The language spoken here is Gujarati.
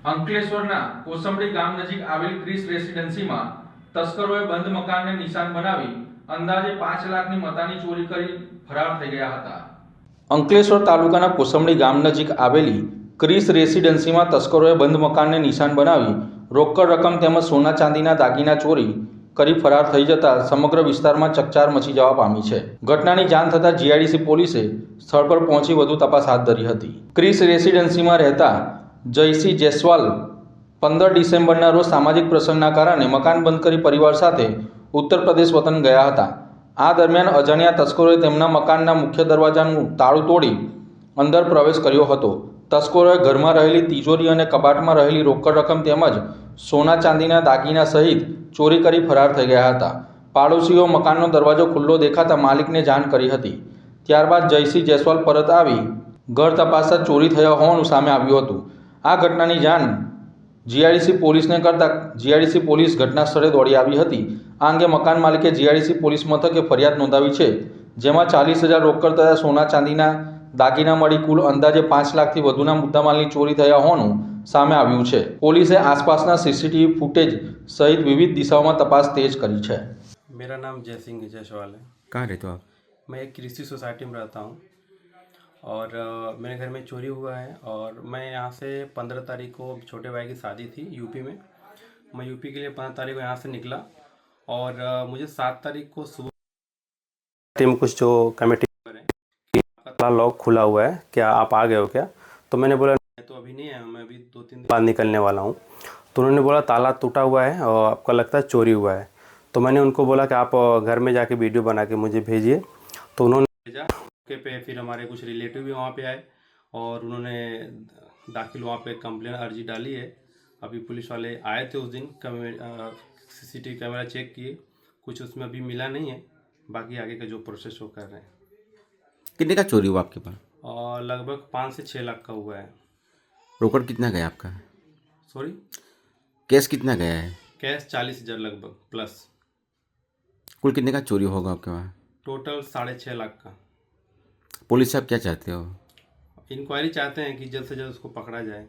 અંકલેશ્વરના કોસંબડી ગામ નજીક આવેલ ક્રિસ રેસિડેન્સીમાં તસ્કરોએ બંધ મકાનને નિશાન બનાવી અંદાજે 5 લાખની મતાની ચોરી કરી ફરાર થઈ ગયા હતા. અંકલેશ્વર તાલુકાના કોસંબડી ગામ નજીક આવેલી ક્રિસ રેસિડેન્સીમાં તસ્કરોએ બંધ મકાનને નિશાન બનાવી રોકડ રકમ તેમજ સોના ચાંદીના દાગીના ચોરી કરી ફરાર થઈ જતા સમગ્ર વિસ્તારમાં ચકચાર મચી જવા પામી છે. ઘટનાની જાણ થતાં જીઆઈડીસી પોલીસે સ્થળ પર પહોંચી વધુ તપાસ હાથ ધરી હતી. ક્રિસ રેસિડેન્સીમાં રહેતા જયસિંહ જયસ્વાલ 15 ડિસેમ્બરના રોજ સામાજિક પ્રસંગના કારણે મકાન બંધ કરી પરિવાર સાથે ઉત્તર પ્રદેશ વતન ગયા હતા. આ દરમિયાન અજાણ્યા તસ્કરોએ તેમના મકાનના મુખ્ય દરવાજાનું તાળું તોડી અંદર પ્રવેશ કર્યો હતો. તસ્કરોએ ઘરમાં રહેલી તિજોરી અને કબાટમાં રહેલી રોકડ રકમ તેમજ સોના ચાંદીના દાગીના સહિત ચોરી કરી ફરાર થઈ ગયા હતા. પાડોશીઓ મકાનનો દરવાજો ખુલ્લો દેખાતા માલિકને જાણ કરી હતી. ત્યારબાદ જયસિંહ જયસ્વાલ પરત આવી ઘર તપાસતા ચોરી થયા હોવાનું સામે આવ્યું હતું. આ ઘટનાની જાણ જીઆઈડીસી પોલીસને કરતાં જીઆઈડીસી પોલીસ ઘટના સ્થળે દોડી આવી હતી. આ અંગે મકાન માલિકે જીઆઈડીસી પોલીસ મથકે ફરિયાદ નોંધાવી છે, જેમાં 40,000 રોકડ તથા સોના ચાંદીના દાગીના મળી કુલ અંદાજે 5 લાખથી વધુના મુદ્દામાલની ચોરી થયા હોવાનું સામે આવ્યું છે. પોલીસે આસપાસના સીસીટીવી ફૂટેજ સહિત વિવિધ દિશાઓમાં તપાસ તેજ કરી છે. मेरा नाम जयसिंह जायसवाल है। कहाँ रहते हो आप? मैं एक कृषि सोसाइटी में रहता हूँ और मेरे घर में चोरी हुआ है और मैं यहाँ से 15 तारीख को छोटे भाई की शादी थी यूपी में। मैं यूपी के लिए 15 तारीख को यहाँ से निकला और मुझे 7 तारीख को सुबह टीम कुछ जो कमेटी कि आपका लॉक खुला हुआ है, क्या आप आ गए हो क्या? तो मैंने बोला मैं तो अभी नहीं आया, मैं अभी 2-3 दिन बाद निकलने वाला हूँ। तो उन्होंने बोला ताला टूटा हुआ है और आपका लगता है चोरी हुआ है। तो मैंने उनको बोला कि आप घर में जाके वीडियो बना के मुझे भेजिए। तो उन्होंने भेजा के पे फिर हमारे कुछ रिलेटिव भी वहाँ पे आए और उन्होंने दाखिल वहाँ पे कंप्लेन अर्जी डाली है। अभी पुलिस वाले आए थे उस दिन, सीसीटीवी कैमरा चेक किए, कुछ उसमें अभी मिला नहीं है। बाकी आगे का जो प्रोसेस वो कर रहे हैं। कितने का चोरी हुआ आपके पास? और लगभग 5 से 6 लाख का हुआ है। रोकड़ कितना गया आपका? सॉरी, कैश कितना गया है? कैश 40,000 लगभग प्लस। कुल कितने का चोरी होगा आपके वहाँ? टोटल 6.5 लाख का। पुलिस से आप क्या चाहते हो? इंक्वायरी चाहते हैं कि जल्द से जल्द उसको पकड़ा जाए।